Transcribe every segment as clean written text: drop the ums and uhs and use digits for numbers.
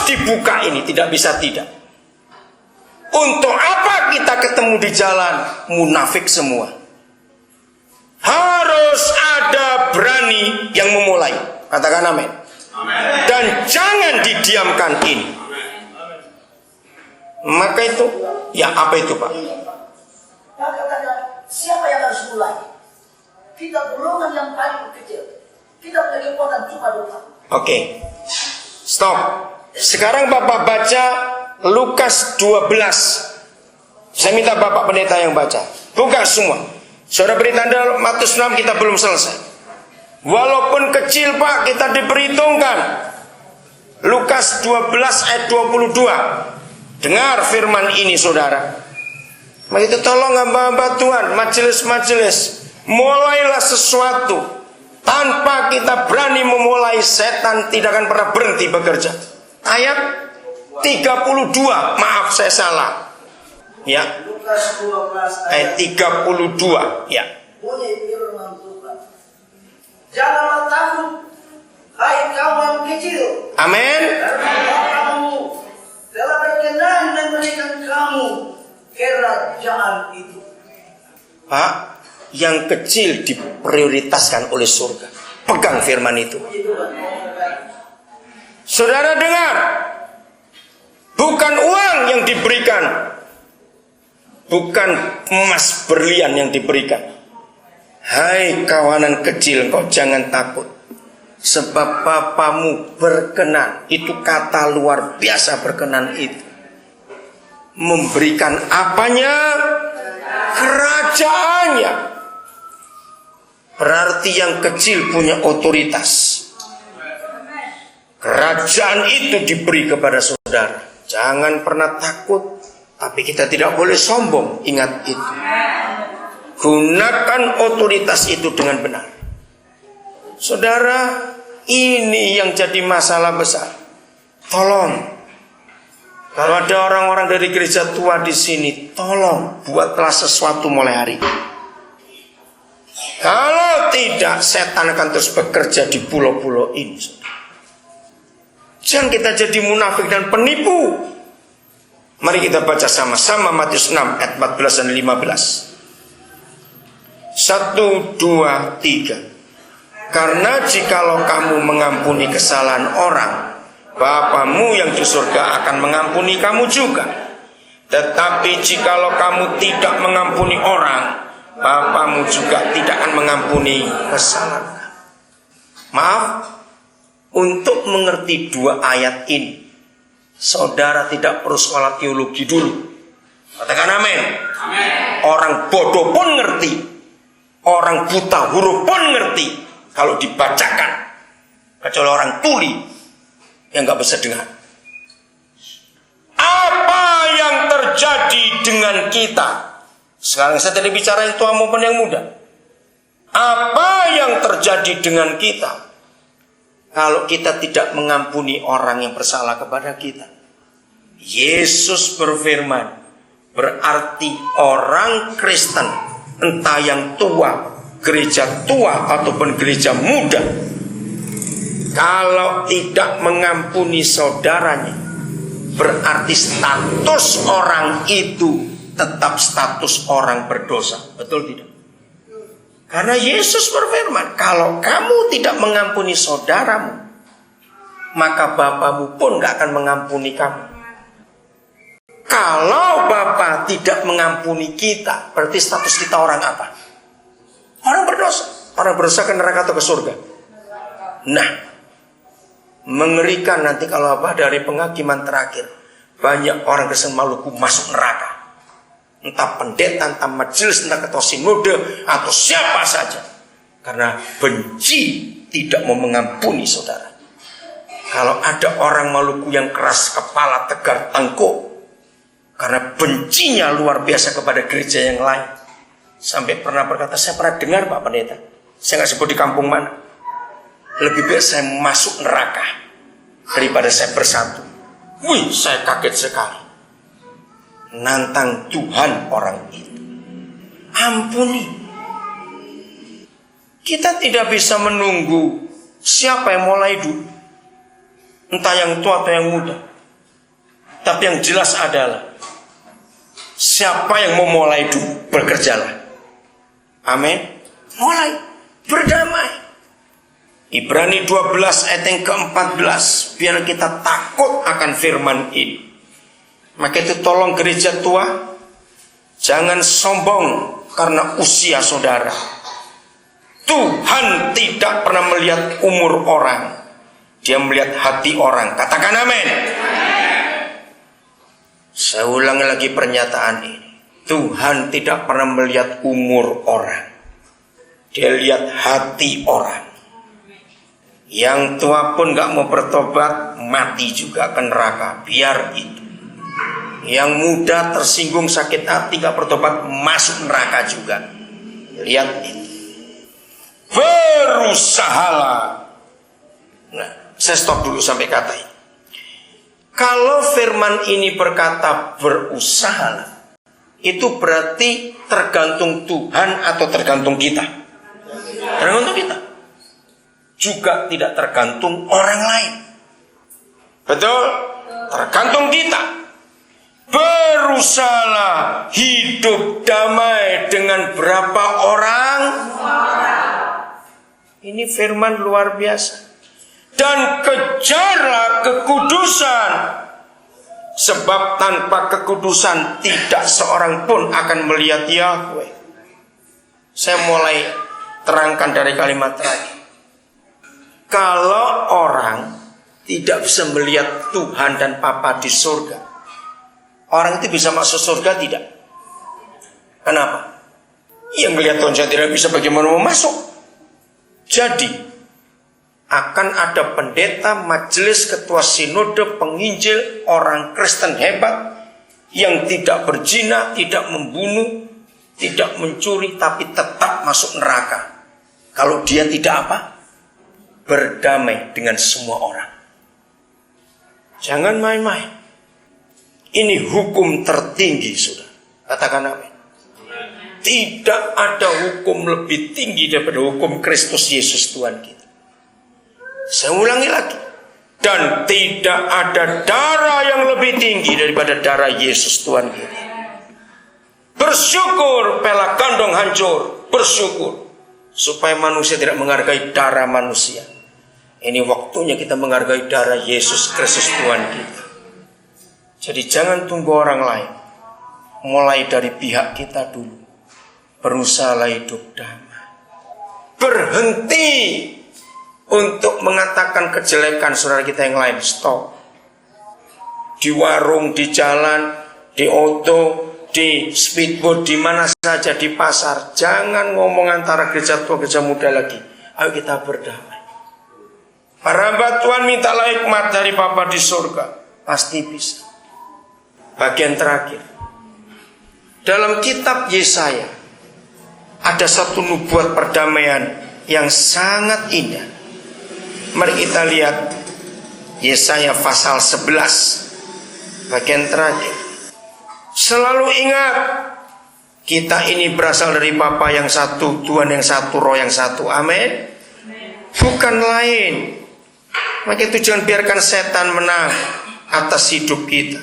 dibuka ini, tidak bisa tidak. Untuk apa kita ketemu di jalan? Munafik semua. Harus ada berani yang memulai. Katakan amin. Dan jangan didiamkan ini. Maka itu, ya apa itu Pak? Katakan, siapa yang harus mulai? Kita golongan yang paling kecil. Kita punya kekuatan cuma doa. Oke. Stop. Sekarang Bapak baca Lukas 12. Saya minta Bapak pendeta yang baca. Buka semua. Saudara beri tanda Matius 6, kita belum selesai. Walaupun kecil Pak, kita diperhitungkan. Lukas 12 ayat 22. Dengar firman ini saudara. Maka itu tolong hamba-hamba Tuhan, majelis-majelis, mulailah sesuatu. Tanpa kita berani memulai, setan tidak akan pernah berhenti bekerja. Ayat 32, maaf saya salah. Ya. Lukas 12 ayat 32, ya. Bunyi firman Tuhan. Janganlah takut, hai kawan kecil. Amin. Karena kamu telah berkenan dan memberikan kamu kerajaan itu. Pak, yang kecil diprioritaskan oleh surga. Pegang firman itu. Saudara dengar, bukan uang yang diberikan, bukan emas berlian yang diberikan. Hai kawanan kecil, engkau jangan takut, sebab Bapamu berkenan. Itu kata luar biasa, berkenan itu. Memberikan apanya? Kerajaannya. Berarti yang kecil punya otoritas. Kerajaan itu diberi kepada saudara. Jangan pernah takut, tapi kita tidak boleh sombong. Ingat itu. Gunakan otoritas itu dengan benar. Saudara, ini yang jadi masalah besar. Tolong, kalau ada orang-orang dari gereja tua di sini, tolong buatlah sesuatu mulai hari ini. Kalau tidak, setan akan terus bekerja di pulau-pulau ini. Jangan kita jadi munafik dan penipu. Mari kita baca sama-sama Matius 6 ayat 14 dan 15. 1, 2, 3. Karena jikalau kamu mengampuni kesalahan orang, Bapamu yang di surga akan mengampuni kamu juga. Tetapi jikalau kamu tidak mengampuni orang, Bapamu juga tidak akan mengampuni kesalahan. Maaf, untuk mengerti dua ayat ini, saudara tidak perlu sekolah teologi dulu. Katakan amin. Orang bodoh pun ngerti, orang buta huruf pun ngerti kalau dibacakan, kecuali orang tuli yang gak bisa dengar. Apa yang terjadi dengan kita? Sekarang saya tidak bicara yang tua maupun yang muda. Apa yang terjadi dengan kita kalau kita tidak mengampuni orang yang bersalah kepada kita? Yesus berfirman, berarti orang Kristen, entah yang tua, gereja tua ataupun gereja muda, kalau tidak mengampuni saudaranya, berarti status orang itu tetap status orang berdosa. Betul tidak? Karena Yesus berfirman, kalau kamu tidak mengampuni saudaramu, maka Bapamu pun gak akan mengampuni kamu. Kalau Bapa tidak mengampuni kita, berarti status kita orang apa? Orang berdosa. Orang berdosa ke neraka atau ke surga? Nah, mengerikan nanti kalau apa dari penghakiman terakhir, banyak orang Kristen Maluku masuk neraka. Entah pendeta, entah majelis, entah ketua sinode, atau siapa saja. Karena benci, tidak mau mengampuni saudara. Kalau ada orang Maluku yang keras kepala, tegar tengkuk, karena bencinya luar biasa kepada gereja yang lain, sampai pernah berkata, saya pernah dengar Pak Pendeta, saya gak sebut di kampung mana, lebih baik saya masuk neraka daripada saya bersatu. Wih, saya kaget sekali. Nantang Tuhan orang itu. Ampuni. Kita tidak bisa menunggu siapa yang mulai dulu, entah yang tua atau yang muda. Tetapi yang jelas adalah siapa yang mau mulai dulu, bekerjalah. Amin. Mulai berdamai. Ibrani 12 ayat yang ke-14. Biar kita takut akan firman ini. Maka itu tolong gereja tua, jangan sombong karena usia saudara. Tuhan tidak pernah melihat umur orang, Dia melihat hati orang. Katakan amin. Saya ulangi lagi pernyataan ini. Tuhan tidak pernah melihat umur orang, Dia lihat hati orang. Yang tua pun gak mau bertobat, mati juga ke neraka. Biar itu. Yang muda tersinggung sakit hati gak bertobat, masuk neraka juga. Lihat itu. Berusahalah. Nah, saya stop dulu sampai kata ini. Kalau firman ini berkata berusahalah, itu berarti tergantung Tuhan atau tergantung kita? Tergantung kita. Juga tidak tergantung orang lain. Betul? Tergantung kita. Berusahalah hidup damai dengan berapa orang? Ini firman luar biasa. Dan kejarlah kekudusan, sebab tanpa kekudusan tidak seorang pun akan melihat Yahweh. Saya mulai terangkan dari kalimat terakhir. Kalau orang tidak bisa melihat Tuhan dan Bapa di surga, orang itu bisa masuk surga tidak? Kenapa? Yang melihat Tuhan saya tidak bisa, bagaimana mau masuk? Jadi akan ada pendeta, majelis, ketua sinode, penginjil, orang Kristen hebat yang tidak berzina, tidak membunuh, tidak mencuri, tapi tetap masuk neraka. Kalau dia tidak apa? Berdamai dengan semua orang. Jangan main-main. Ini hukum tertinggi, sudah. Katakan amin. Tidak ada hukum lebih tinggi daripada hukum Kristus Yesus Tuhan kita. Saya ulangi lagi. Dan tidak ada darah yang lebih tinggi daripada darah Yesus Tuhan kita. Bersyukur pela kandong hancur. Bersyukur. Supaya manusia tidak menghargai darah manusia. Ini waktunya kita menghargai darah Yesus Kristus Tuhan kita. Jadi jangan tunggu orang lain. Mulai dari pihak kita dulu. Berusahalah hidup damai. Berhenti untuk mengatakan kejelekan saudara kita yang lain. Stop. Di warung, di jalan, di auto, di speedboat, di mana saja, di pasar. Jangan ngomong antara gereja tua, gereja muda lagi. Ayo kita berdamai. Para hamba Tuhan mintalah hikmat dari Bapa di surga. Pasti bisa. Bagian terakhir. Dalam kitab Yesaya ada satu nubuat perdamaian yang sangat indah. Mari kita lihat Yesaya pasal 11 bagian terakhir. Selalu ingat, kita ini berasal dari Bapa yang satu, Tuhan yang satu, Roh yang satu. Amin. Bukan lain. Maka itu jangan biarkan setan menang atas hidup kita.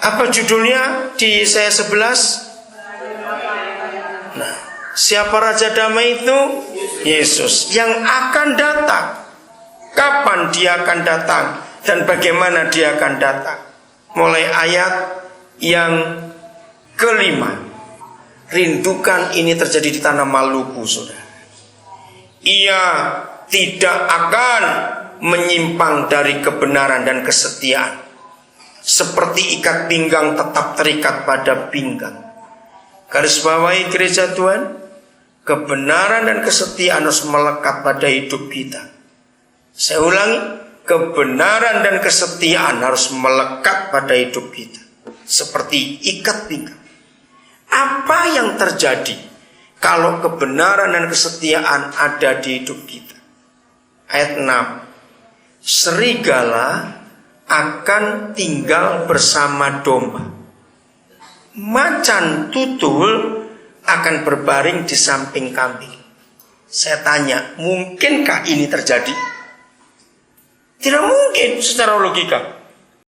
Apa judulnya di Yesaya 11? Nah, siapa Raja Damai itu? Yesus yang akan datang. Kapan dia akan datang dan bagaimana dia akan datang? Mulai ayat yang kelima. Rindukan ini terjadi di tanah Maluku, saudara. Ia tidak akan menyimpang dari kebenaran dan kesetiaan. Seperti ikat pinggang tetap terikat pada pinggang. Garis bawahi gereja Tuhan, kebenaran dan kesetiaan harus melekat pada hidup kita. Saya ulangi, kebenaran dan kesetiaan harus melekat pada hidup kita. Seperti ikat pinggang. Apa yang terjadi kalau kebenaran dan kesetiaan ada di hidup kita? Ayat 6. Serigala akan tinggal bersama domba. Macan tutul akan berbaring di samping kambing. Saya tanya, mungkinkah ini terjadi? Tidak mungkin secara logika.